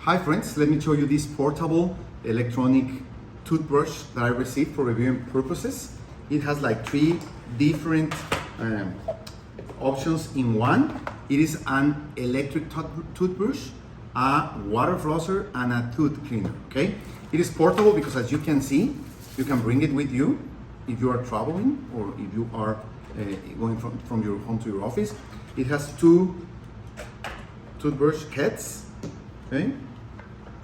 Hi friends, let me show you this portable electronic toothbrush that I received for reviewing purposes. It has like 3 different options in one. It is an electric toothbrush, a water flosser, and a tooth cleaner, okay? It is portable because as you can see, you can bring it with you if you are traveling or if you are going from your home to your office. It has 2 toothbrush heads, okay?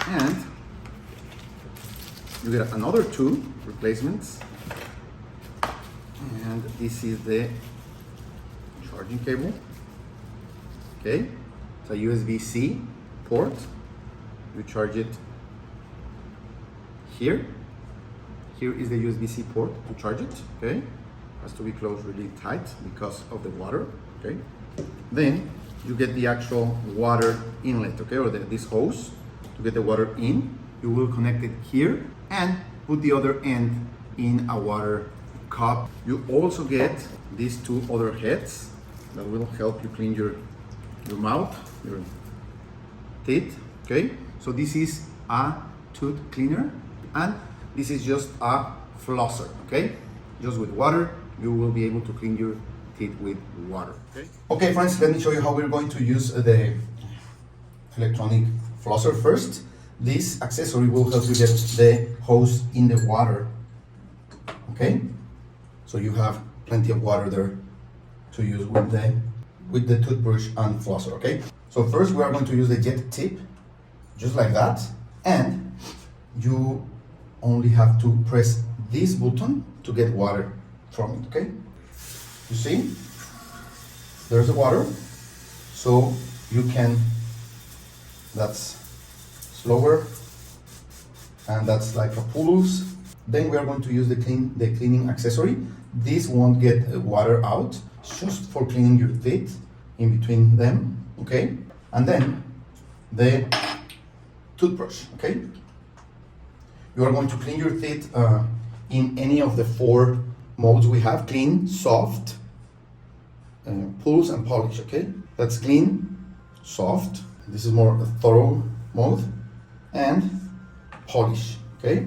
And you get another 2 replacements. And this is the charging cable. Okay, it's a USB-C port. You charge it here. Here is the USB-C port to charge it. Okay, has to be closed really tight because of the water. Okay, then you get the actual water inlet. Okay, or this hose to get the water in. You will connect it here and put the other end in a water cup. You also get these 2 other heads that will help you clean your mouth, your teeth. Okay, so this is a tooth cleaner and this is just a flosser. Okay, just with water you will be able to clean your teeth with water. Okay friends, let me show you how we're going to use the electronic flosser first. This accessory will help you get the hose in the water. Okay, so you have plenty of water there to use with the toothbrush and flosser. Okay, so first we are going to use the jet tip, just like that, and you only have to press this button to get water from it. Okay, you see there's the water, so you can, that's slower, and that's like a pulse. Then we are going to use the cleaning accessory. This won't get water out, it's just for cleaning your teeth in between them. Okay, and then the toothbrush. Okay, you are going to clean your teeth in any of the 4 modes we have: clean, soft, pulse, and polish. Okay, that's clean, soft, this is more a thorough mode, and polish. Okay,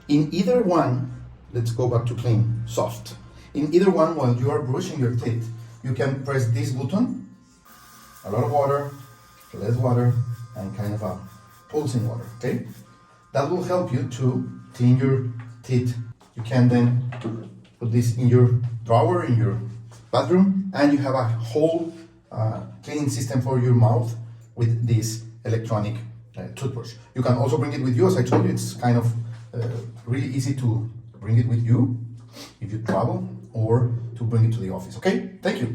in either one, let's go back to clean, soft. In either one, while you are brushing your teeth, you can press this button, a lot of water, less water, and kind of a pulsing water. Okay, that will help you to clean your teeth. You can then put this in your drawer in your bathroom, and you have a whole cleaning system for your mouth with this electronic toothbrush. You can also bring it with you. As I told you, it's kind of really easy to bring it with you if you travel or to bring it to the office. Okay, thank you.